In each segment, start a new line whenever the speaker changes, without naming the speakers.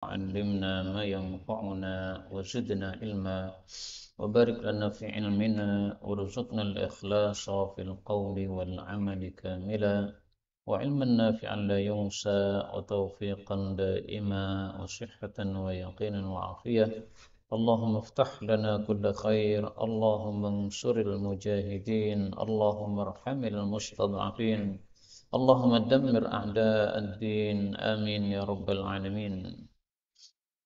علمنا ما ينفعنا وزدنا علما وبارك لنا في علمنا وارزقنا الإخلاص في القول والعمل كاملا وعلما نافعا لا ينسى وتوفيقا دائما وصحة ويقينا وعافية. اللهم افتح لنا كل خير، اللهم انصر المجاهدين، اللهم ارحم المستضعفين، اللهم دمر أعداء الدين، آمين يا رب العالمين.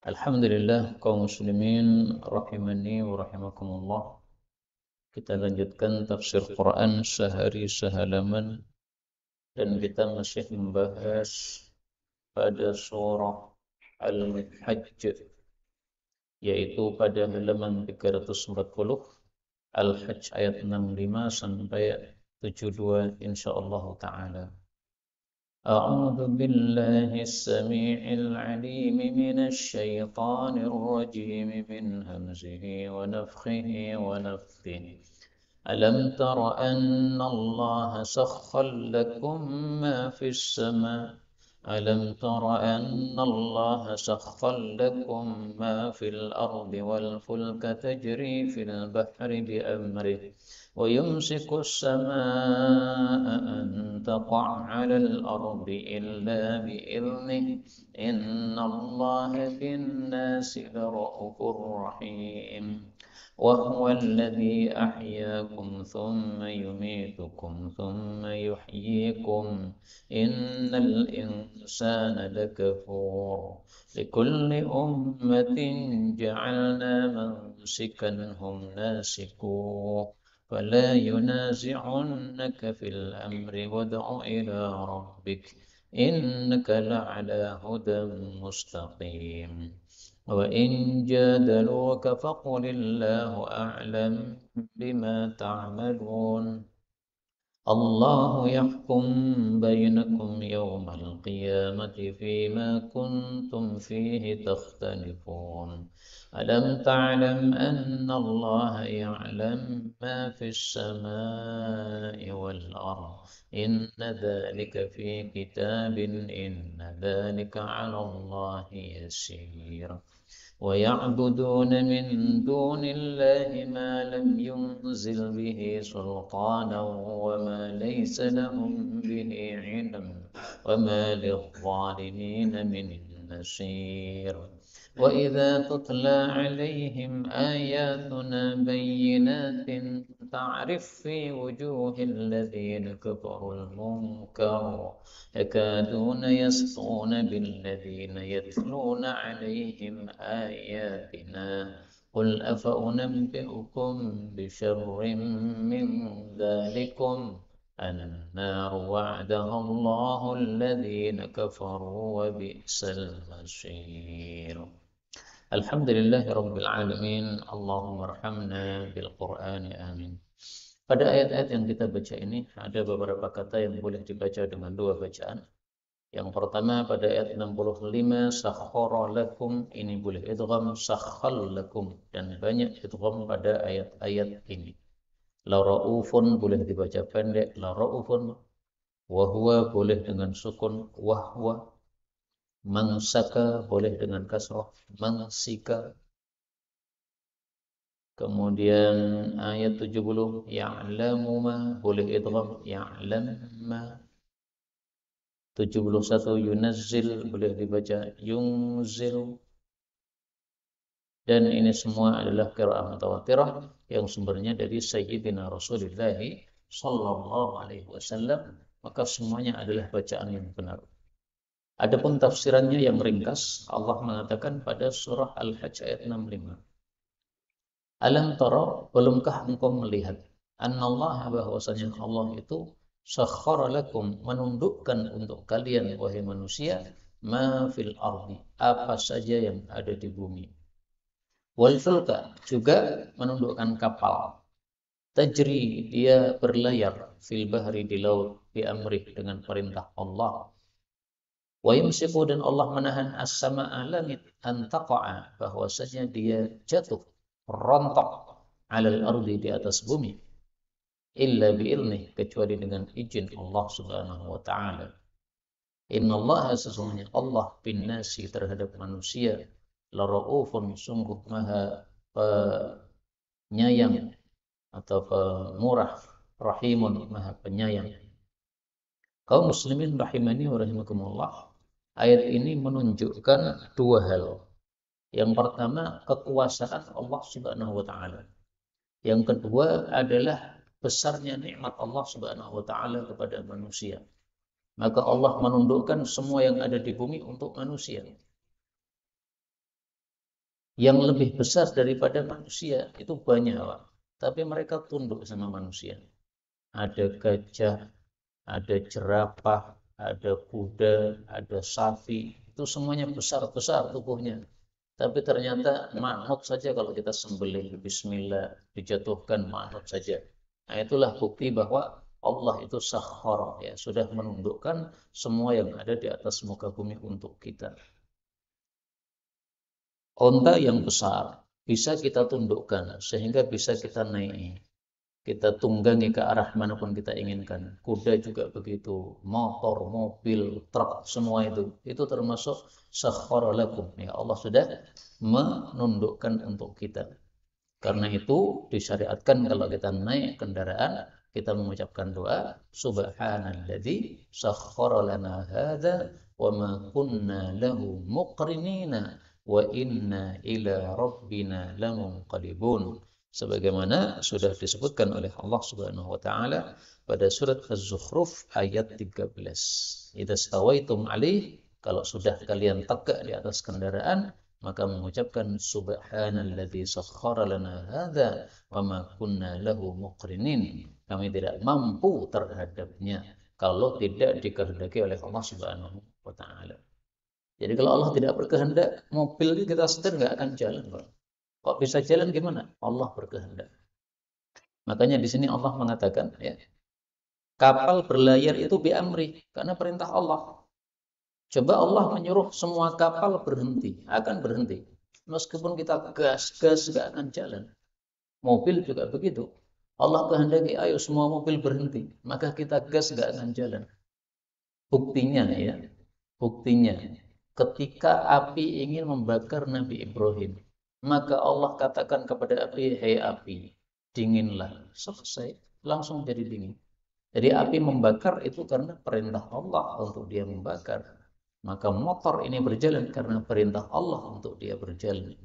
Alhamdulillah kaum muslimin rahimani wa rahimakumullah. Kita lanjutkan tafsir Quran sehari sehalaman dan kita masih membahas pada surah Al-Hajj, yaitu pada halaman 340, Al-Hajj ayat 65 sampai 72 insyaallah taala. أعوذ بالله السميع العليم من الشيطان الرجيم من همزه ونفخه ونفثه. ألم تر أن الله سخر لكم ما في السماء ألم تر أن الله سخر لكم ما في الأرض والفلك تجري في البحر بأمره ويمسك السماء أن تقع على الأرض إلا بإذنه إن الله بالناس لرءوف رحيم وهو الذي أحياكم ثم يميتكم ثم يحييكم إن الإنسان لكفور لكل أمة جعلنا منسكا هم ناسكوه فلا ينازعنك في الأمر وادع إلى ربك إنك لعلى هدى مستقيم وإن جادلوك فقل الله أعلم بما تعملون الله يحكم بينكم يوم القيامة فيما كنتم فيه تختلفون ألم تعلم أن الله يعلم ما في السماء والأرض إن ذلك في كتاب إن ذلك على الله يسير ويعبدون من دون الله ما لم ينزل به سلطانا وما ليس لهم به علم وما للظالمين من نصير وإذا تتلى عليهم آياتنا بينات تعرف في وجوه الذين كفروا المنكر يكادون يسطون بالذين يتلون عليهم آياتنا قل أفأنبئكم بشر من ذلكم النار وعدها الله الذين كفروا وبئس المصير. Alhamdulillahi Rabbil Alamin. Allahumma arhamna bil Qur'ani amin. Pada ayat-ayat yang kita baca ini ada beberapa kata yang boleh dibaca dengan dua bacaan. Yang pertama pada ayat 65, sakhkhara lakum, ini boleh idgham sakhkhal lakum, dan banyak idgham pada ayat-ayat ini. La raufun boleh dibaca pendek la raufun, wa huwa boleh dengan sukun wahwa, mangsaka boleh dengan kasrah mangsika. Kemudian ayat 70 ya'lamu ma boleh idgham ya'lam ma. 71 yunazzil boleh dibaca yunzil. Dan ini semua adalah qiraah mutawatirah yang sumbernya dari Sayyidina Rasulullah sallallahu alaihi wasallam, maka semuanya adalah bacaan yang benar. Adapun tafsirannya yang ringkas, Allah mengatakan pada surah Al-Hajj ayat 65. Alam tara, belumkah engkau melihat, annallaha, bahwasanya Allah itu sakhkhara lakum, menundukkan untuk kalian wahai manusia, ma fil ardi, apa saja yang ada di bumi. Wal fulka, juga menundukkan kapal. Tajri, dia berlayar, fil bahri, di laut, bi amrih, dengan perintah Allah. Wa yumsiku, dan Allah menahan as-sama'a, langit, an taqa'a, bahwasanya dia jatuh rontok, alal ardi, di atas bumi, illa bi'ilnih, kecuali dengan izin Allah subhanahu wa ta'ala. Innallaha sesungguhnya Allah bin nasi terhadap manusia laraufun sungguh maha penyayang atau pemurah, rahimun maha penyayang. Kaum muslimin rahimani wa rahimakumullah, ayat ini menunjukkan dua hal. Yang pertama, kekuasaan Allah Subhanahu wa taala. Yang kedua adalah besarnya nikmat Allah Subhanahu wa taala kepada manusia. Maka Allah menundukkan semua yang ada di bumi untuk manusia. Yang lebih besar daripada manusia itu banyak, Pak. Tapi mereka tunduk sama manusia. Ada gajah, ada jerapah, ada kuda, ada sapi. Itu semuanya besar-besar tubuhnya. Tapi ternyata manut saja kalau kita sembelih, bismillah, dijatuhkan manut saja. Nah, itulah bukti bahwa Allah itu sakhar, ya, sudah menundukkan semua yang ada di atas muka bumi untuk kita. Onta yang besar bisa kita tundukkan sehingga bisa kita naiki. Kita tunggangi ke arah manapun kita inginkan. Kuda juga begitu, motor, mobil, truk, semua itu termasuk sakhkhara lakum. Ya, Allah sudah menundukkan untuk kita. Karena itu disyariatkan kalau kita naik kendaraan, kita mengucapkan doa, subhanalladzi sakhkhara lana hadza wa ma kunna lahu muqrinina wa inna ila rabbina lamunqalibun. Sebagaimana sudah disebutkan oleh Allah Subhanahu wa taala pada surat Az-Zukhruf ayat 13. Idza stawaitum alaih, kalau sudah kalian tegak di atas kendaraan, maka mengucapkan subhanalladzi sakhkhara lana hadza wa ma kunna lahu muqrinin. Kami tidak mampu terhadapnya kalau tidak dikehendaki oleh Allah Subhanahu wa taala. Jadi kalau Allah tidak berkehendak, mobil kita setir nggak akan jalan, Pak. Kok bisa jalan gimana? Allah berkehendak. Makanya di sini Allah mengatakan, ya, kapal berlayar itu bi amri, karena perintah Allah. Coba Allah menyuruh semua kapal berhenti, akan berhenti. Meskipun kita gas nggak akan jalan. Mobil juga begitu. Allah kehendaki, ayo semua mobil berhenti, maka kita gas nggak akan jalan. Buktinya, ya, buktinya, ketika api ingin membakar Nabi Ibrahim, maka Allah katakan kepada api, hei api, dinginlah. Selesai, langsung jadi dingin. Jadi api membakar itu karena perintah Allah untuk dia membakar. Maka motor ini berjalan karena perintah Allah untuk dia berjalan.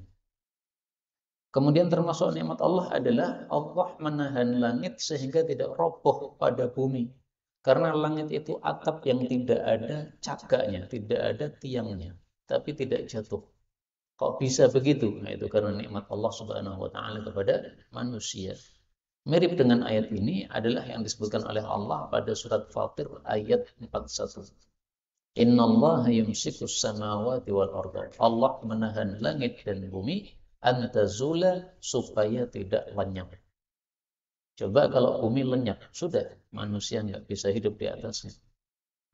Kemudian termasuk nikmat Allah adalah Allah menahan langit sehingga tidak roboh pada bumi. Karena langit itu atap yang tidak ada cagaknya, tidak ada tiangnya, tapi tidak jatuh. Kok bisa begitu? Nah, itu karena nikmat Allah Subhanahu wa taala kepada manusia. Mirip dengan ayat ini adalah yang disebutkan oleh Allah pada surat Fatir ayat 41. Innallaha yumsikus samawati wal arda. Allah menahan langit dan bumi antazula supaya tidak lenyap. Coba kalau bumi lenyap, sudah manusia nggak bisa hidup di atasnya.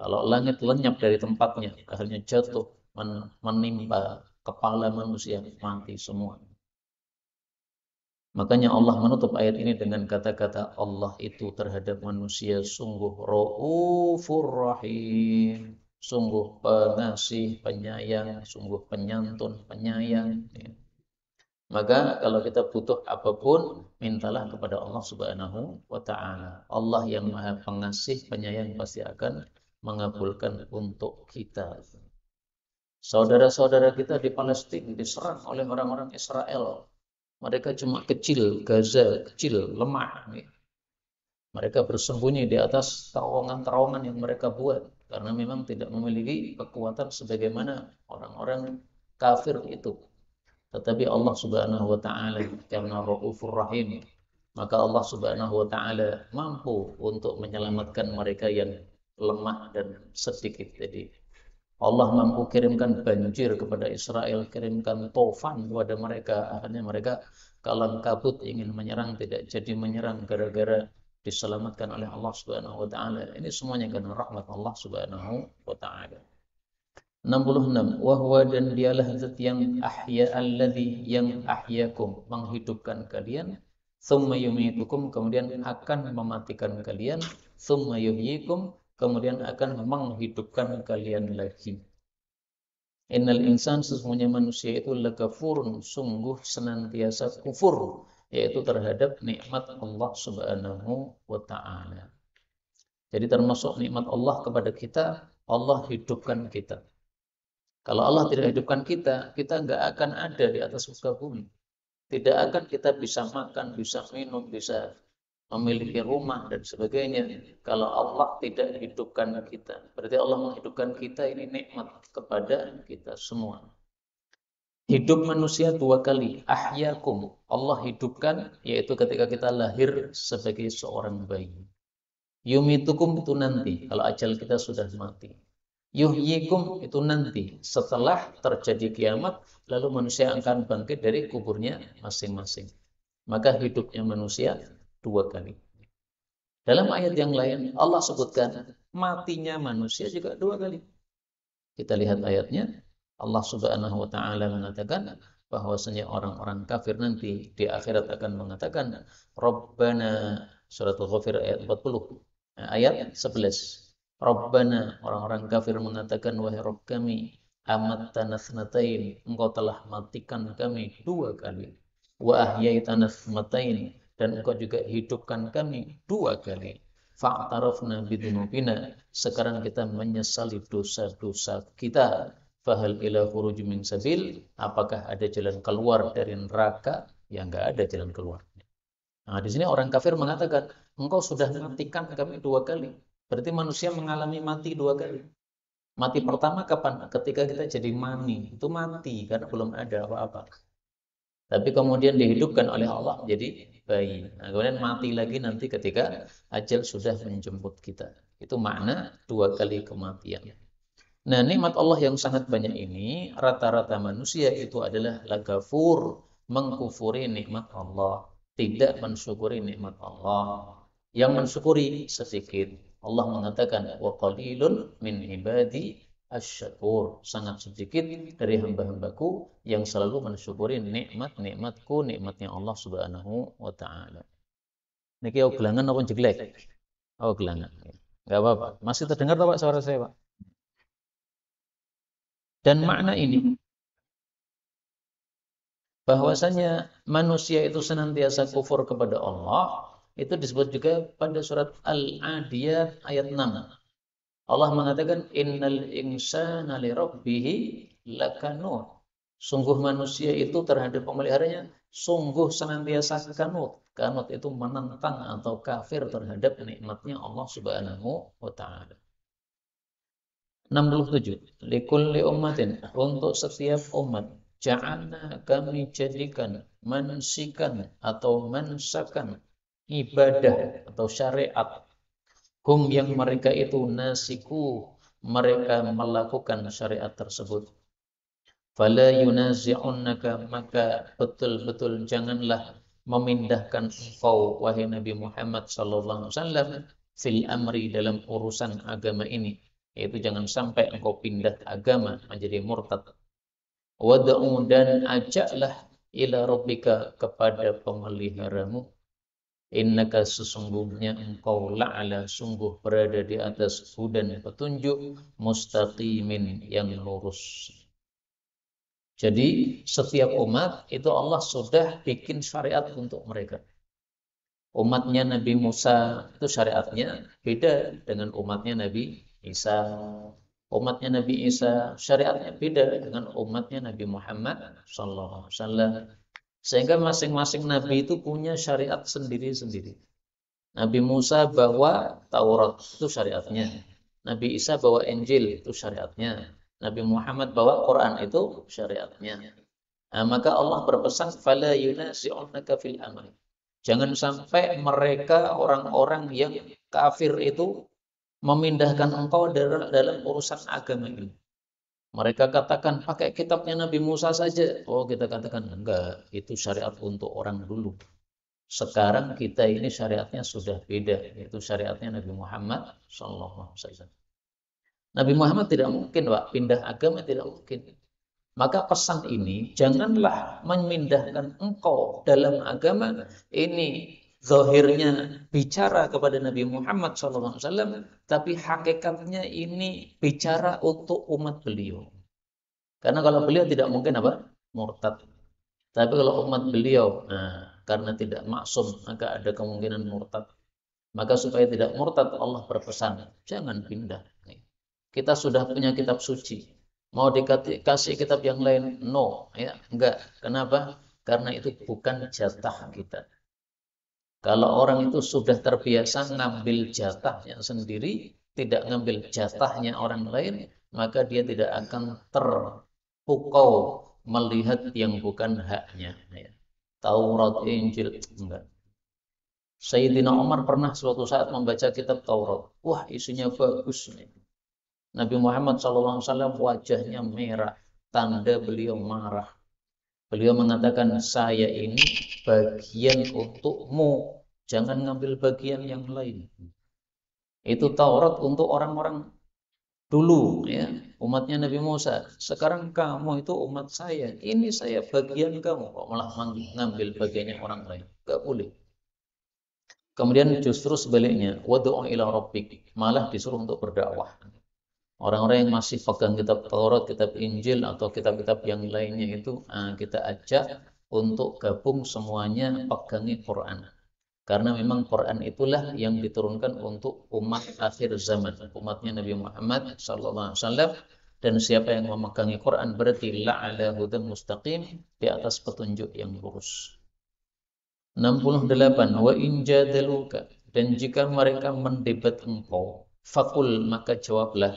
Kalau langit lenyap dari tempatnya, akhirnya jatuh menimpa kepala manusia, mati semua. Makanya Allah menutup ayat ini dengan kata-kata Allah itu terhadap manusia sungguh Raufur Rahim, sungguh pengasih, penyayang, sungguh penyantun, penyayang. Maka kalau kita butuh apapun, mintalah kepada Allah Subhanahu wa taala. Allah yang Maha Pengasih, Penyayang pasti akan mengabulkan untuk kita. Saudara-saudara kita di Palestina diserang oleh orang-orang Israel. Mereka cuma kecil, Gaza kecil, lemah. Mereka bersembunyi di atas terowongan-terowongan yang mereka buat karena memang tidak memiliki kekuatan sebagaimana orang-orang kafir itu. Tetapi Allah Subhanahu wa taala karena Raufur Rahim, maka Allah Subhanahu wa taala mampu untuk menyelamatkan mereka yang lemah dan sedikit. Jadi Allah mampu kirimkan banjir kepada Israel, kirimkan tofan kepada mereka. Akhirnya mereka kalang kabut ingin menyerang, tidak jadi menyerang gara-gara diselamatkan oleh Allah Subhanahu wa taala. Ini semuanya karena rahmat Allah Subhanahu wa taala. 66. Wahwa dan dialah zat yang ahya alladzi yang ahyakum, menghidupkan kalian, tsumma yumitukum, kemudian akan mematikan kalian, tsumma yuhyikum, kemudian akan menghidupkan kalian lagi. Innal insan, sesungguhnya manusia itu lakafurun, sungguh senantiasa kufur, yaitu terhadap nikmat Allah Subhanahu wa taala. Jadi termasuk nikmat Allah kepada kita, Allah hidupkan kita. Kalau Allah tidak hidupkan kita, kita nggak akan ada di atas muka bumi. Tidak akan kita bisa makan, bisa minum, bisa memiliki rumah dan sebagainya kalau Allah tidak hidupkan kita. Berarti Allah menghidupkan kita, ini nikmat kepada kita semua. Hidup manusia dua kali, ahyakum, Allah hidupkan, yaitu ketika kita lahir sebagai seorang bayi. Yumitukum, itu nanti kalau ajal kita sudah mati. Yuhyikum, itu nanti setelah terjadi kiamat, lalu manusia akan bangkit dari kuburnya masing-masing. Maka hidupnya manusia dua kali. Dalam ayat yang lain Allah sebutkan matinya manusia juga dua kali. Kita lihat ayatnya. Allah Subhanahu wa taala mengatakan bahwasanya orang-orang kafir nanti di akhirat akan mengatakan Rabbana, surat Al-Ghafir ayat 40, ayat 11. Rabbana, orang-orang kafir mengatakan, wahai Rabb kami, amattana tsnatain, engkau telah matikan kami dua kali. Wa ahyaitana tsnatain, dan engkau juga hidupkan kami dua kali. Fa'tarafna bidunubina, sekarang kita menyesali dosa-dosa kita. Fahal ila khuruj min sabil, apakah ada jalan keluar dari neraka? Ya enggak ada jalan keluar. Nah, di sini orang kafir mengatakan, engkau sudah matikan kami dua kali. Berarti manusia mengalami mati dua kali. Mati pertama kapan? Ketika kita jadi mani, itu mati karena belum ada apa-apa. Tapi kemudian dihidupkan oleh Allah jadi bayi. Nah, kemudian mati lagi nanti ketika ajal sudah menjemput kita. Itu makna dua kali kematian. Nah, nikmat Allah yang sangat banyak ini, rata-rata manusia itu adalah lagafur, mengkufuri nikmat Allah, tidak mensyukuri nikmat Allah. Yang mensyukuri sedikit. Allah mengatakan, wa qalilun min ibadi asyakur, sangat sedikit dari hamba-hambaku yang selalu mensyukuri nikmat-nikmatku, nikmatnya Allah Subhanahu wa taala. Niki gelangan apa jeglek? Oh, gelangan. Enggak apa-apa. Masih terdengar Pak suara saya, Pak? Dan makna ini bahwasanya manusia itu senantiasa kufur kepada Allah, itu disebut juga pada surat Al-Adiyat ayat 6. Allah mengatakan innal insana li rabbih lakanut. Sungguh manusia itu terhadap pemeliharanya sungguh senantiasa kanut. Kanut itu menentang atau kafir terhadap nikmatnya Allah Subhanahu wa taala. 67. Likulli ummatin, untuk setiap umat, ja'alna, kami jadikan, mansikan atau mansakan, ibadah atau syariat. Hum, yang mereka itu nasiku, mereka melakukan syariat tersebut. Fala yunazi'unnaka, maka betul-betul janganlah memindahkan engkau wahai Nabi Muhammad sallallahu alaihi wasallam fil amri, dalam urusan agama ini. Yaitu jangan sampai engkau pindah agama menjadi murtad. Wad'u, dan ajaklah ila rabbika, kepada pemeliharamu. Innaka, sesungguhnya engkau la'ala, sungguh berada di atas hudan, petunjuk, mustaqimin, yang lurus. Jadi setiap umat itu Allah sudah bikin syariat untuk mereka. Umatnya Nabi Musa itu syariatnya beda dengan umatnya Nabi Isa. Umatnya Nabi Isa syariatnya beda dengan umatnya Nabi Muhammad sallallahu alaihi wasallam. Sehingga masing-masing nabi itu punya syariat sendiri-sendiri. Nabi Musa bawa Taurat, itu syariatnya. Nabi Isa bawa Injil, itu syariatnya. Nabi Muhammad bawa Quran, itu syariatnya. Nah, maka Allah berpesan fala yunasi'unaka fil amri. Jangan sampai mereka orang-orang yang kafir itu memindahkan engkau dalam urusan agama ini. Mereka katakan pakai kitabnya Nabi Musa saja. Oh, kita katakan enggak, itu syariat untuk orang dulu. Sekarang kita ini syariatnya sudah beda, yaitu syariatnya Nabi Muhammad SAW. Nabi Muhammad tidak mungkin, Pak, pindah agama, tidak mungkin. Maka pesan ini, janganlah memindahkan engkau dalam agama ini zahirnya bicara kepada Nabi Muhammad SAW, tapi hakikatnya ini bicara untuk umat beliau. Karena kalau beliau tidak mungkin apa? Murtad. Tapi kalau umat beliau, karena tidak maksum, maka ada kemungkinan murtad. Maka supaya tidak murtad, Allah berpesan, jangan pindah. Kita sudah punya kitab suci. Mau dikasih kitab yang lain? No, ya, enggak. Kenapa? Karena itu bukan jatah kita. Kalau orang itu sudah terbiasa ngambil jatahnya sendiri, tidak ngambil jatahnya orang lain, maka dia tidak akan terpukau melihat yang bukan haknya. Taurat, Injil, enggak. Sayyidina Umar pernah suatu saat membaca kitab Taurat. Wah, isinya bagus. Nabi Muhammad SAW wajahnya merah, tanda beliau marah. Beliau mengatakan, saya ini bagian untukmu, jangan ngambil bagian yang lain. Itu Taurat untuk orang-orang dulu, ya, umatnya Nabi Musa. Sekarang kamu itu umat saya, ini saya bagian kamu, kok malah ngambil bagiannya orang lain? Gak boleh. Kemudian justru sebaliknya, wad'u ila rabbik, malah disuruh untuk berdakwah. Orang-orang yang masih pegang kitab Taurat, kitab Injil, atau kitab-kitab yang lainnya itu kita ajak untuk gabung semuanya pegangi Quran. Karena memang Quran itulah yang diturunkan untuk umat akhir zaman, umatnya Nabi Muhammad SAW. Dan siapa yang memegangi Quran berarti la'ala hudan mustaqim, di atas petunjuk yang lurus. 68. Wa in jadaluka, dan jika mereka mendebat engkau, fakul, maka jawablah,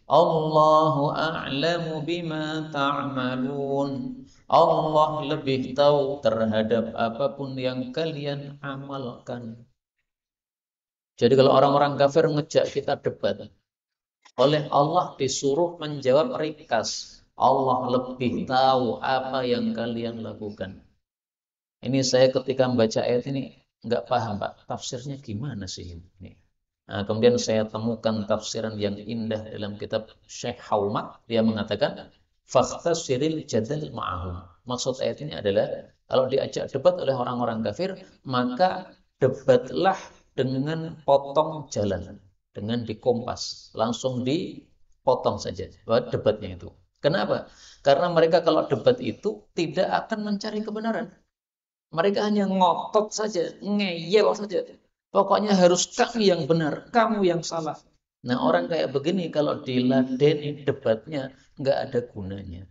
Allahu a'lamu bima ta'malun. Allah lebih tahu terhadap apapun yang kalian amalkan. Jadi kalau orang-orang kafir ngejak kita debat, oleh Allah disuruh menjawab ringkas. Allah lebih tahu apa yang kalian lakukan. Ini saya ketika membaca ayat ini nggak paham, Pak. Tafsirnya gimana sih ini? Nah, kemudian saya temukan tafsiran yang indah dalam kitab Syekh Haumat. Dia mengatakan, "Fakhtasiril jadal ma'ahum." Maksud ayat ini adalah, kalau diajak debat oleh orang-orang kafir, maka debatlah dengan potong jalan, dengan dikompas, langsung dipotong saja debatnya itu. Kenapa? Karena mereka kalau debat itu tidak akan mencari kebenaran. Mereka hanya ngotot saja, ngeyel saja. Pokoknya harus kamu yang benar, kamu yang salah. Nah, orang kayak begini kalau diladeni debatnya nggak ada gunanya.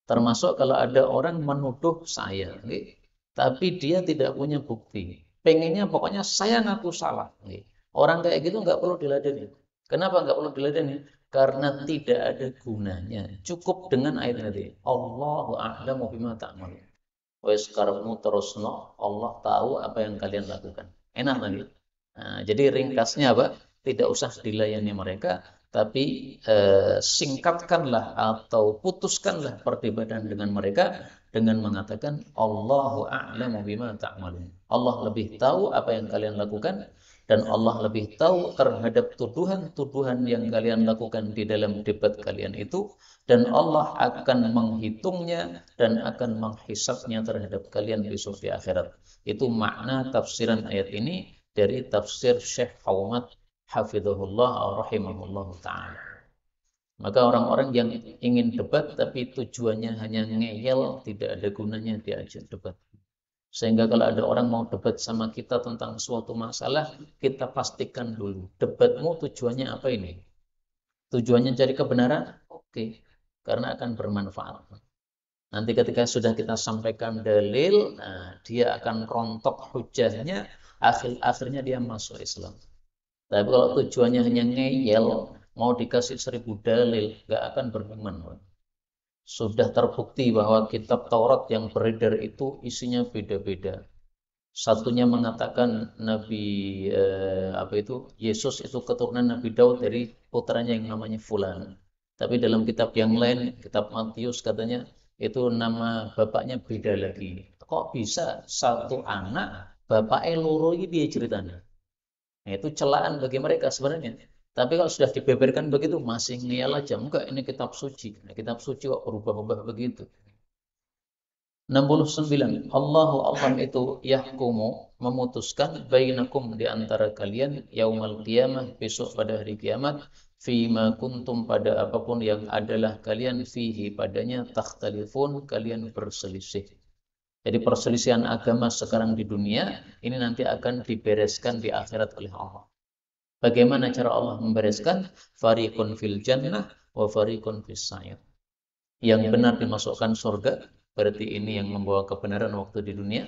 Termasuk kalau ada orang menuduh saya, tapi dia tidak punya bukti. Pengennya pokoknya saya ngaku salah. Orang kayak gitu nggak perlu diladeni. Kenapa nggak perlu diladeni? Karena tidak ada gunanya. Cukup dengan ayat tadi. Allahu a'lamu bima ta'malun. Wes karepmu terusno, Allah tahu apa yang kalian lakukan. Enak lagi. Nah, jadi ringkasnya apa? Tidak usah dilayani mereka, tapi singkatkanlah atau putuskanlah perdebatan dengan mereka dengan mengatakan Allahu a'lamu bima ta'malun. Allah lebih tahu apa yang kalian lakukan, dan Allah lebih tahu terhadap tuduhan-tuduhan yang kalian lakukan di dalam debat kalian itu, dan Allah akan menghitungnya dan akan menghisapnya terhadap kalian besok di akhirat. Itu makna tafsiran ayat ini dari tafsir Syekh Haumat hafizahullah rahimahullah ta'ala. Maka orang-orang yang ingin debat tapi tujuannya hanya ngeyel, tidak ada gunanya diajak debat. Sehingga kalau ada orang mau debat sama kita tentang suatu masalah, kita pastikan dulu, debatmu tujuannya apa ini? Tujuannya cari kebenaran? Oke, karena akan bermanfaat. Nanti ketika sudah kita sampaikan dalil, dia akan rontok hujahnya, akhirnya dia masuk Islam. Tapi kalau tujuannya hanya ngeyel, mau dikasih 1000 dalil, gak akan beriman. Sudah terbukti bahwa kitab Taurat yang beredar itu isinya beda-beda. Satunya mengatakan Nabi Yesus itu keturunan Nabi Daud dari putranya yang namanya Fulan. Tapi dalam kitab yang lain, kitab Matius katanya itu nama bapaknya beda lagi. Kok bisa satu anak bapaknya loro ini dia ceritanya? Nah, itu celaan bagi mereka sebenarnya. Tapi kalau sudah dibeberkan begitu, masih ngeyel aja. Enggak, ini kitab suci. Nah, kitab suci kok berubah-ubah begitu. 69. Allah itu yahkumu memutuskan bainakum di antara kalian yaumal qiyamah besok pada hari kiamat fima kuntum pada apapun yang adalah kalian fihi padanya takhtalifun kalian berselisih. Jadi perselisihan agama sekarang di dunia ini nanti akan dibereskan di akhirat oleh Allah. Bagaimana cara Allah membereskan? Fariqun fil jannah wa fariqun fis sa'ir. Yang benar dimasukkan surga, berarti ini yang membawa kebenaran waktu di dunia.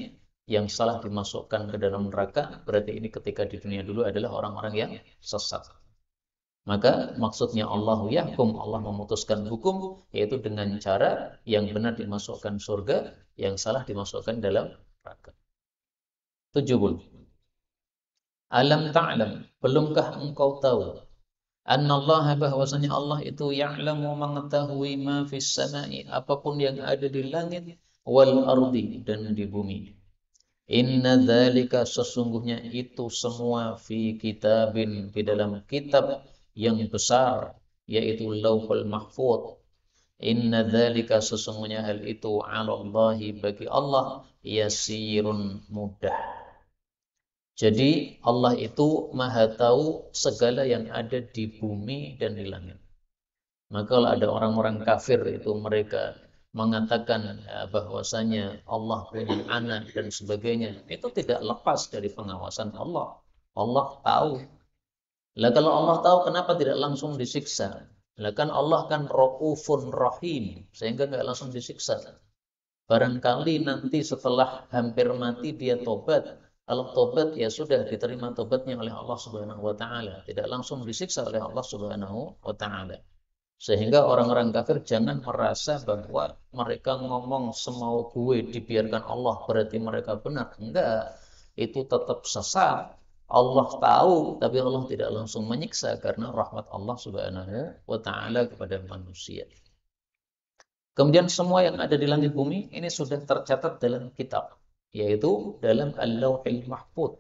Yang salah dimasukkan ke dalam neraka, berarti ini ketika di dunia dulu adalah orang-orang yang sesat. Maka maksudnya Allahu yahkum, Allah memutuskan hukum, yaitu dengan cara yang benar dimasukkan surga, yang salah dimasukkan dalam neraka. 70. Alam ta'lam, belumkah engkau tahu Annallaha bahwasanya Allah itu ya'lamu mengetahui ma fis sama'i apapun yang ada di langit wal ardi dan di bumi. Inna dzalika sesungguhnya itu semua fi kitabin di dalam kitab yang besar yaitu Lauhul Mahfuz. Inna dzalika sesungguhnya hal itu 'alallahi bagi Allah yasirun mudah. Jadi Allah itu maha tahu segala yang ada di bumi dan di langit. Maka kalau ada orang-orang kafir itu mereka mengatakan bahwasanya Allah punya anak dan sebagainya, itu tidak lepas dari pengawasan Allah. Allah tahu. Lah kalau Allah tahu kenapa tidak langsung disiksa? Lah kan Allah kan Raufun Rahim sehingga nggak langsung disiksa. Barangkali nanti setelah hampir mati dia tobat. Kalau tobat ya sudah diterima tobatnya oleh Allah Subhanahu wa taala, tidak langsung disiksa oleh Allah Subhanahu wa taala. Sehingga orang-orang kafir jangan merasa bahwa mereka ngomong semau gue dibiarkan Allah berarti mereka benar. Enggak, itu tetap sesat. Allah tahu tapi Allah tidak langsung menyiksa karena rahmat Allah Subhanahu wa taala kepada manusia. Kemudian semua yang ada di langit bumi ini sudah tercatat dalam kitab, yaitu dalam Al-Lauhul Mahfuz.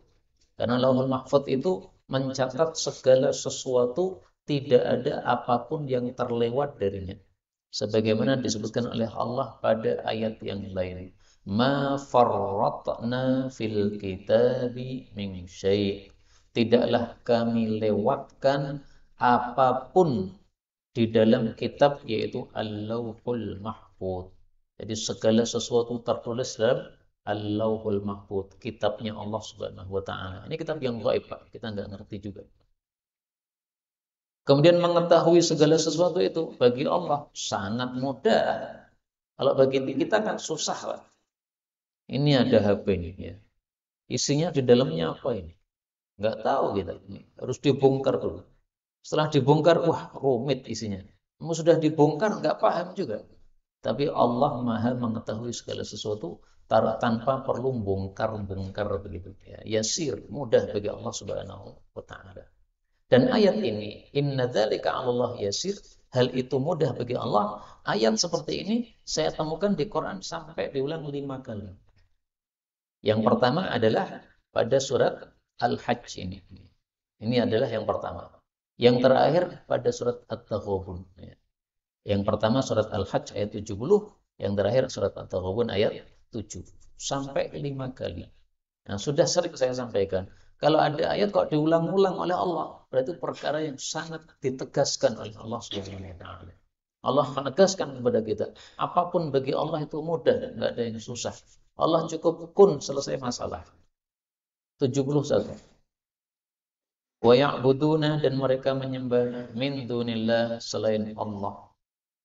Karena Lauhul Mahfuz itu mencatat segala sesuatu, tidak ada apapun yang terlewat darinya. Sebagaimana disebutkan oleh Allah pada ayat yang lain. Ma farratna fil kitabi min syai'. Tidaklah kami lewatkan apapun di dalam kitab yaitu Al-Lauhul Mahfuz. Jadi segala sesuatu tertulis dalam Al-Lauhul Mahfuz, kitabnya Allah Subhanahu wa taala. Ini kitab yang gaib, Pak. Kita nggak ngerti juga. Kemudian mengetahui segala sesuatu itu bagi Allah sangat mudah. Kalau bagi kita kan susah, Pak. Ini ada HP ini ya. Isinya di dalamnya apa ini? Nggak tahu kita. Ini harus dibongkar dulu. Setelah dibongkar, wah rumit isinya. Kamu sudah dibongkar, nggak paham juga. Tapi Allah maha mengetahui segala sesuatu tanpa perlu bongkar-bongkar begitu. Ya, yasir, mudah bagi Allah Subhanahu wa taala. Dan ayat ini, inna dzalika 'alallahi yasir, hal itu mudah bagi Allah. Ayat seperti ini saya temukan di Quran sampai diulang 5 kali. Yang pertama adalah pada surat Al-Hajj ini. Ini adalah yang pertama. Yang terakhir pada surat At-Taghabun. Yang pertama surat Al-Hajj ayat 70, yang terakhir surat At-Taghabun ayat 7. Sampai 5 kali. Nah, sudah sering saya sampaikan. Kalau ada ayat kok diulang-ulang oleh Allah, berarti perkara yang sangat ditegaskan oleh Allah Subhanahu wa taala. Allah menegaskan kepada kita, apapun bagi Allah itu mudah, enggak ada yang susah. Allah cukup kun selesai masalah. 71. Wa ya'buduna dan mereka menyembah min dunillah selain Allah.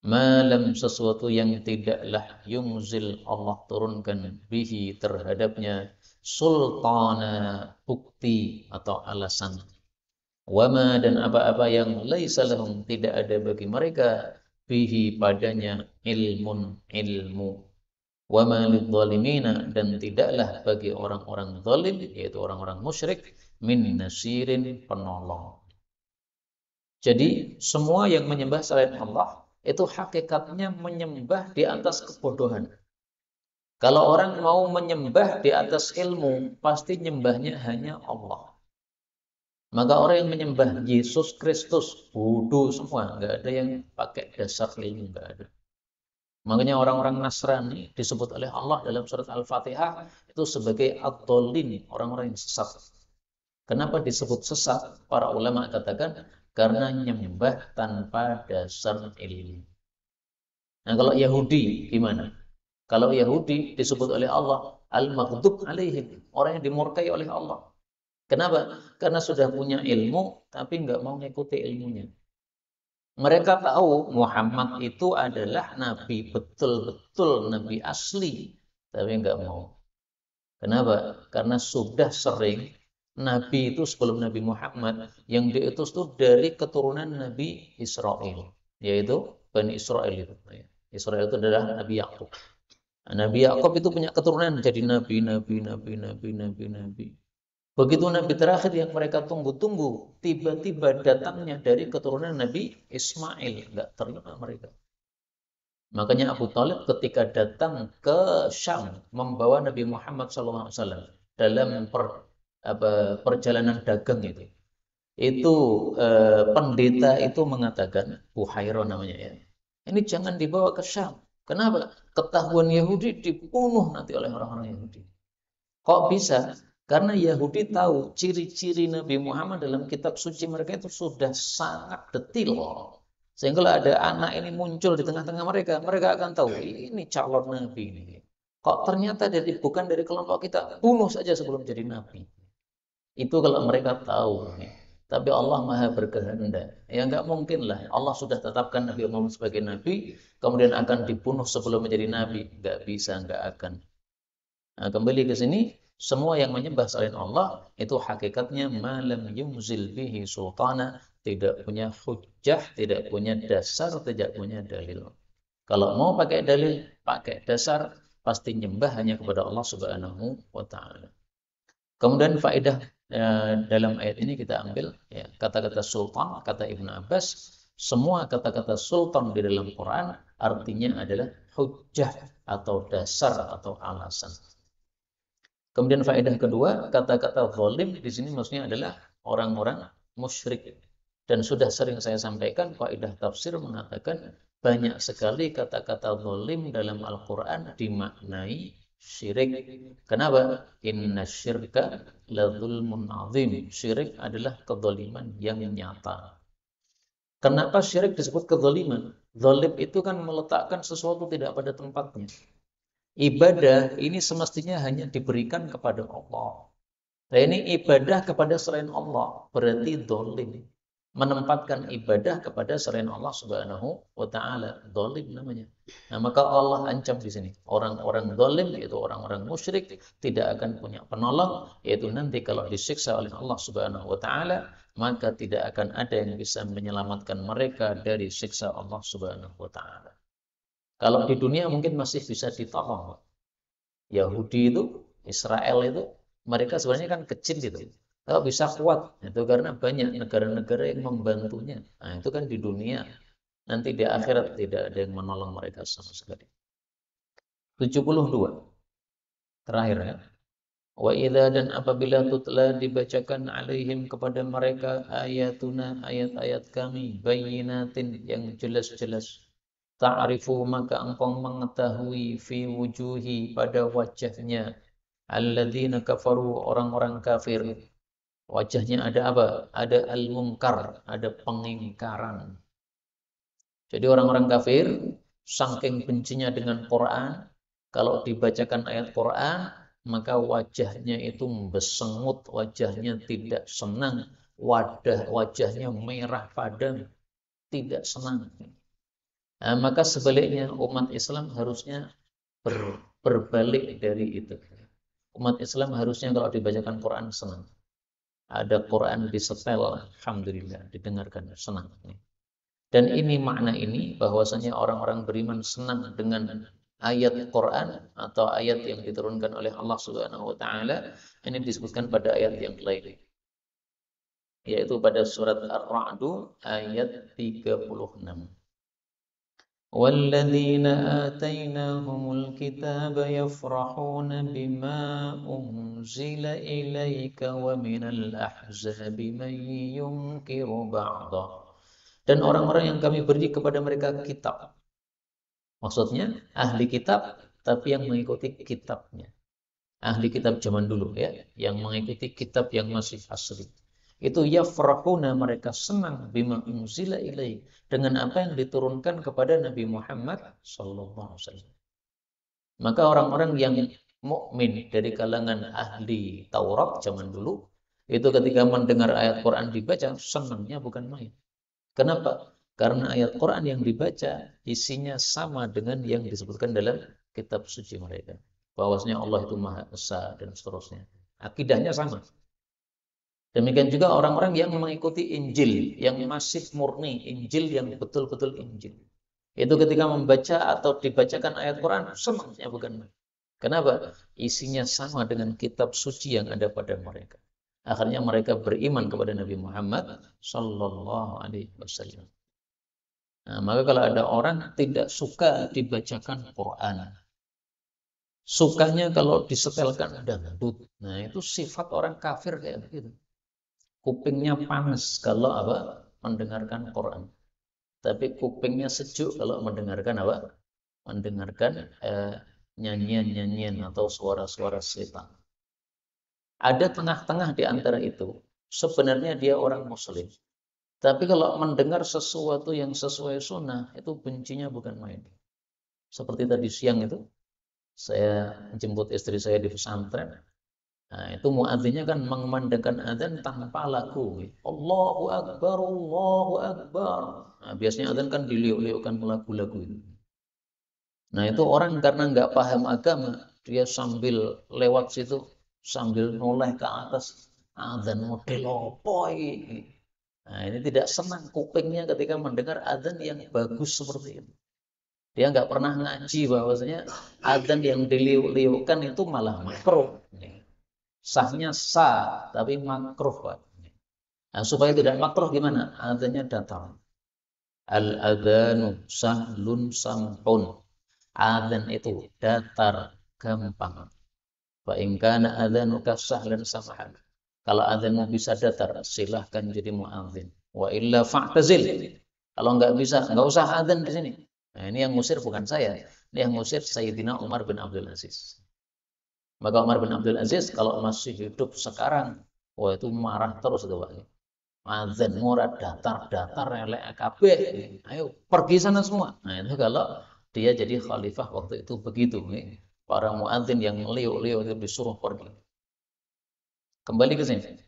Malam sesuatu yang tidaklah yunzil Allah turunkan bihi terhadapnya sultana bukti atau alasan. Wama dan apa-apa yang laisa lahum tidak ada bagi mereka bihi padanya ilmun ilmu. Wama lidzalimina dan tidaklah bagi orang-orang zalim yaitu orang-orang musyrik min nasirin penolong. Jadi semua yang menyembah selain Allah itu hakikatnya menyembah di atas kebodohan. Kalau orang mau menyembah di atas ilmu, pasti nyembahnya hanya Allah. Maka orang yang menyembah Yesus Kristus, bodoh semua, nggak ada yang pakai dasar ilmu, nggak ada. Makanya orang-orang Nasrani disebut oleh Allah dalam surat Al-Fatihah itu sebagai ad-dallin, orang-orang yang sesat. Kenapa disebut sesat? Para ulama katakan karena menyembah tanpa dasar ilmu. Nah, kalau Yahudi gimana? Kalau Yahudi disebut oleh Allah al-maghdub alaihim, orang yang dimurkai oleh Allah. Kenapa? Karena sudah punya ilmu tapi nggak mau mengikuti ilmunya. Mereka tahu Muhammad itu adalah nabi, betul-betul nabi asli, tapi nggak mau. Kenapa? Karena sudah sering nabi itu sebelum Nabi Muhammad yang diutus itu dari keturunan Nabi Israel, yaitu Bani Israel itu. Israel itu adalah Nabi Yakub. Nabi Yakub itu punya keturunan jadi nabi. Begitu nabi terakhir yang mereka tunggu-tunggu, tiba-tiba datangnya dari keturunan Nabi Ismail, nggak terima mereka. Makanya Abu Thalib ketika datang ke Syam membawa Nabi Muhammad SAW dalam perjalanan dagang itu pendeta itu mengatakan, Buhairo namanya ya, ini jangan dibawa ke Syam. Kenapa? Ketahuan Yahudi dibunuh nanti oleh orang-orang Yahudi. Kok bisa? Karena Yahudi tahu ciri-ciri Nabi Muhammad dalam kitab suci mereka itu sudah sangat detil. Sehingga kalau ada anak ini muncul di tengah-tengah mereka, mereka akan tahu ini calon Nabi ini. Kok ternyata bukan dari kelompok kita, bunuh saja sebelum jadi Nabi. Itu kalau mereka tahu. Tapi Allah Maha berkehendak. Ya nggak mungkin lah. Allah sudah tetapkan Nabi Muhammad sebagai Nabi, kemudian akan dibunuh sebelum menjadi Nabi. Nggak bisa, nggak akan. Nah, kembali ke sini, semua yang menyembah selain Allah itu hakikatnya malam yumzil bihi sultana, tidak punya hujjah, tidak punya dasar, tidak punya dalil. Kalau mau pakai dalil, pakai dasar, pasti nyembah hanya kepada Allah Subhanahu wa taala. Kemudian faedah dalam ayat ini kita ambil ya, kata-kata sultan, kata Ibnu Abbas, semua kata-kata sultan di dalam Quran artinya adalah hujjah atau dasar atau alasan. Kemudian faedah kedua, kata-kata zalim di sini maksudnya adalah orang-orang musyrik. Dan sudah sering saya sampaikan, faedah tafsir mengatakan banyak sekali kata-kata zalim dalam Al-Quran dimaknai syirik. Kenapa? Inna syirka la zulmun azim. Syirik adalah kezaliman yang nyata. Kenapa syirik disebut kezaliman? Zalim itu kan meletakkan sesuatu tidak pada tempatnya. Ibadah ini semestinya hanya diberikan kepada Allah. Nah, ini ibadah kepada selain Allah berarti dolim. Menempatkan ibadah kepada selain Allah Subhanahu wa taala, dolim namanya. Nah, maka Allah ancam di sini. Orang-orang dolim yaitu orang-orang musyrik tidak akan punya penolong, yaitu nanti kalau disiksa oleh Allah Subhanahu wa taala, maka tidak akan ada yang bisa menyelamatkan mereka dari siksa Allah Subhanahu wa taala. Kalau di dunia mungkin masih bisa ditolong. Yahudi itu, Israel itu, mereka sebenarnya kan kecil gitu. Kalau bisa kuat, itu karena banyak negara-negara yang membantunya. Nah, itu kan di dunia. Nanti di akhirat tidak ada yang menolong mereka sama sekali. 72. Terakhir ya. Wa idza dan apabila tutla dibacakan alaihim kepada mereka ayatuna ayat-ayat kami bayyinatin yang jelas-jelas. Ta'rifu maka engkau mengetahui fi wujuhi pada wajahnya alladzina kafaru orang-orang kafir. Wajahnya ada apa? Ada al-munkar, ada pengingkaran. Jadi orang-orang kafir saking bencinya dengan Quran, kalau dibacakan ayat Quran, maka wajahnya itu besengut, wajahnya tidak senang, wajahnya merah padam, tidak senang. Nah, maka sebaliknya umat Islam harusnya berbalik dari itu. Umat Islam harusnya kalau dibacakan Quran senang. Ada Quran disetel, alhamdulillah, didengarkan senang. Dan ini makna ini bahwasanya orang-orang beriman senang dengan ayat Quran atau ayat yang diturunkan oleh Allah Subhanahu wa taala, ini disebutkan pada ayat yang lain. Yaitu pada surat Ar-Ra'd ayat 36. والذين آتيناهم الكتاب يفرحون بما أنزل إليك ومن الأحزاب من ينكر بعضه. Dan orang-orang yang kami beri kepada mereka kitab, Maksudnya ahli kitab tapi yang mengikuti kitabnya. Ahli kitab zaman dulu ya, yang mengikuti kitab yang masih asli. Itu yafrahuna, mereka senang bima unzila ilaih, dengan apa yang diturunkan kepada Nabi Muhammad sallallahu alaihi wasallam. Maka orang-orang yang mukmin dari kalangan ahli Taurat zaman dulu itu ketika mendengar ayat Quran dibaca senangnya bukan main. Kenapa? Karena ayat Quran yang dibaca isinya sama dengan yang disebutkan dalam kitab suci mereka. Bahwasanya Allah itu Maha Esa dan seterusnya. Akidahnya sama. Demikian juga orang-orang yang mengikuti Injil, yang masih murni Injil, yang betul-betul Injil. Itu ketika membaca atau dibacakan ayat Quran, senangnya bukan main. Kenapa? Isinya sama dengan kitab suci yang ada pada mereka. Akhirnya mereka beriman kepada Nabi Muhammad sallallahu alaihi wasallam. Nah, maka kalau ada orang tidak suka dibacakan Quran, sukanya kalau disetelkan dangdut. Nah, itu sifat orang kafir kayak begitu. Kupingnya panas kalau apa? Mendengarkan Quran. Tapi kupingnya sejuk kalau mendengarkan apa? Mendengarkan nyanyian-nyanyian atau suara-suara setan. Ada tengah-tengah di antara itu. Sebenarnya dia orang muslim. Tapi kalau mendengar sesuatu yang sesuai sunnah, itu bencinya bukan main. Seperti tadi siang itu, saya jemput istri saya di pesantren. Nah, itu muadzinnya kan mengumandangkan adzan tanpa lagu. Allahu Akbar, Allahu Akbar. Nah, biasanya adzan kan diliuk-liukkan lagu-lagu itu. Nah, itu orang karena nggak paham agama, dia sambil lewat situ, sambil noleh ke atas, adzan model apa ini. Nah, ini tidak senang kupingnya ketika mendengar adzan yang bagus seperti itu. Dia nggak pernah ngaji bahwasanya adzan yang diliuk-liukkan itu malah makruh. Sahnya sah, tapi makruh, Pak. Nah, supaya tidak makruh gimana? Adzannya datar. Al-adzanu sahlun samhun. Adzan itu datar, gampang. Fa in kana adzanuka sahlan samhan. Kalau adzanmu bisa datar, silahkan jadi muadzin. Wa illa fa'tazil. Kalau nggak bisa, nggak usah adzan di sini. Nah, ini yang ngusir bukan saya. Ini yang ngusir Sayyidina Umar bin Abdul Aziz. Maka Umar bin Abdul Aziz kalau masih hidup sekarang, wah itu marah terus itu Pak. Azan murad datar-datar elek kabeh. Ayo pergi sana semua. Nah itu kalau dia jadi khalifah waktu itu begitu. Para muadzin yang liu-liu itu disuruh pergi. Kembali ke sini.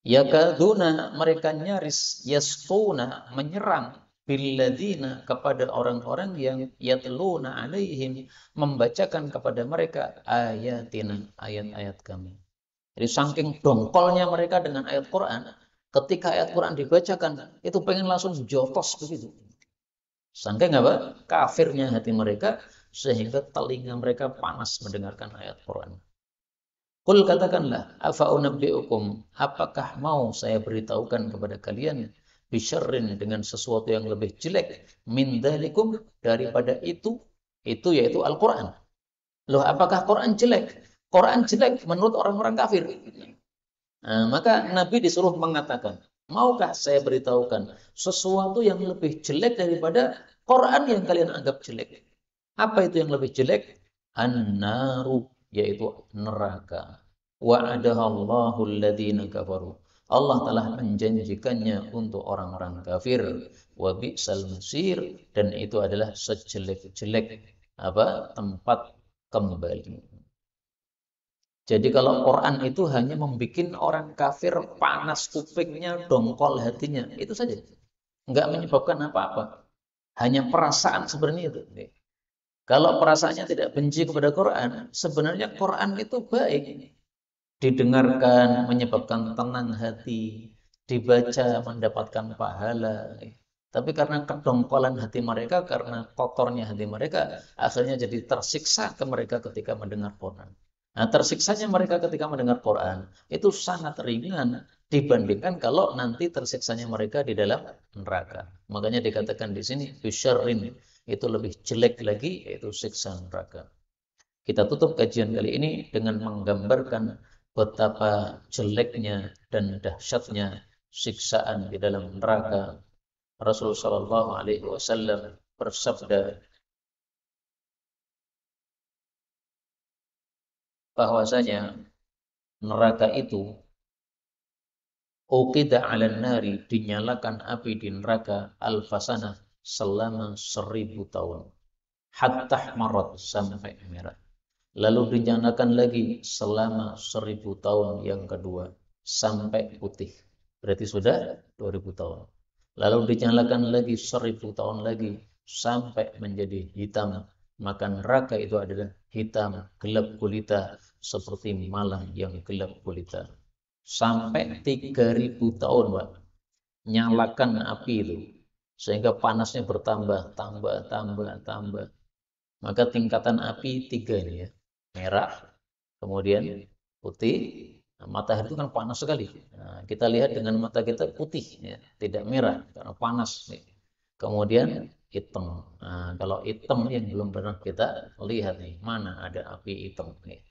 Yakaduna, mereka nyaris yasfuna, menyerang billadina, kepada orang-orang yang yatluna alaihim, membacakan kepada mereka ayatina, ayat-ayat kami. Jadi saking dongkolnya mereka dengan ayat Quran, ketika ayat Quran dibacakan, itu pengen langsung jotos begitu. Saking apa? Kafirnya hati mereka, sehingga telinga mereka panas mendengarkan ayat Quran. Qul, katakanlah, afa unabbiukum, apakah mau saya beritahukan kepada kalian bisyarrin, dengan sesuatu yang lebih jelek, min dzalikum, daripada itu yaitu Al-Qur'an. Loh, apakah Quran jelek? Quran jelek menurut orang-orang kafir. Nah, maka Nabi disuruh mengatakan, maukah saya beritahukan sesuatu yang lebih jelek daripada Quran yang kalian anggap jelek? Apa itu yang lebih jelek? An-naru, yaitu neraka. Wa'adahallahu alladhina kafaru. Allah telah menjanjikannya untuk orang-orang kafir. Wa bi'sal masir, dan itu adalah sejelek-jelek tempat kembali. Jadi kalau Quran itu hanya membuat orang kafir panas kupingnya, dongkol hatinya, itu saja. Enggak menyebabkan apa-apa. Hanya perasaan sebenarnya itu. Kalau perasaannya tidak benci kepada Quran, sebenarnya Quran itu baik. Didengarkan menyebabkan tenang hati, dibaca mendapatkan pahala. Tapi karena kedongkolan hati mereka, karena kotornya hati mereka, akhirnya jadi tersiksa ke mereka ketika mendengar Quran. Nah, tersiksanya mereka ketika mendengar Quran itu sangat ringan dibandingkan kalau nanti tersiksanya mereka di dalam neraka. Makanya dikatakan di sini bisyarrin, itu lebih jelek lagi, yaitu siksa neraka. Kita tutup kajian kali ini dengan menggambarkan betapa jeleknya dan dahsyatnya siksaan di dalam neraka. Rasulullah SAW bersabda, bahwasanya neraka itu uqida 'alan nari, dinyalakan api di neraka alfasana selama 1000 tahun. Hatta marat, sampai merah. Lalu dinyalakan lagi selama 1000 tahun yang kedua sampai putih. Berarti sudah 2000 tahun. Lalu dinyalakan lagi 1000 tahun lagi sampai menjadi hitam. Maka neraka itu adalah hitam, gelap gulita seperti malam yang gelap gulita. Sampai 3000 tahun, Pak. Nyalakan api itu sehingga panasnya bertambah, tambah. Maka tingkatan api 3 ini ya. Merah, kemudian putih. Nah, matahari itu kan panas sekali. Nah, kita lihat dengan mata kita putih ya, tidak merah karena panas nih. Kemudian hitam. Nah, kalau hitam yang belum pernah kita lihat nih, mana ada api hitam nih.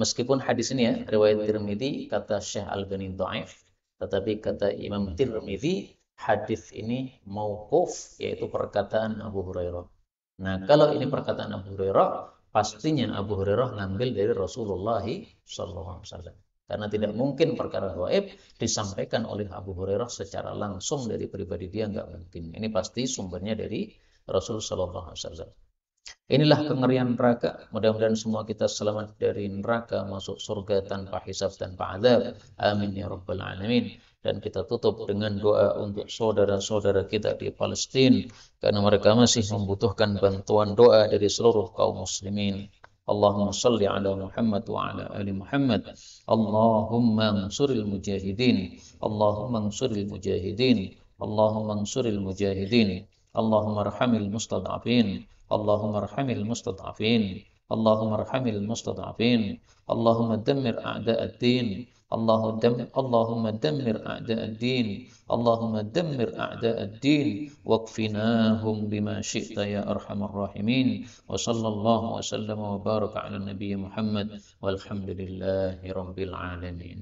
Meskipun hadis ini ya, riwayat Tirmidzi, kata Syekh Albani dhaif, tetapi kata Imam Tirmidzi, hadis ini mauquf, yaitu perkataan Abu Hurairah. Nah, kalau ini perkataan Abu Hurairah, pastinya Abu Hurairah ngambil dari Rasulullah SAW. Karena tidak mungkin perkara gaib disampaikan oleh Abu Hurairah secara langsung dari pribadi dia, nggak mungkin. Ini pasti sumbernya dari Rasulullah SAW. Inilah kengerian neraka. Mudah-mudahan semua kita selamat dari neraka, masuk surga tanpa hisab, tanpa azab. Amin ya rabbal alamin. Dan kita tutup dengan doa untuk saudara-saudara kita di Palestina, karena mereka masih membutuhkan bantuan doa dari seluruh kaum muslimin. Allahumma salli ala Muhammad wa ala ali Muhammad. Allahumma ansuril mujahidin. Allahumma ansuril mujahidin. Allahumma ansuril mujahidin. Allahumma arhamil mustad'afin. اللهم ارحم المستضعفين. اللهم ارحم المستضعفين. اللهم دمر أعداء الدين. اللهم دمر أعداء الدين. اللهم دمر أعداء الدين واكفناهم بما شئت يا أرحم الراحمين. وصلى الله وسلم وبارك على النبي محمد والحمد لله رب العالمين.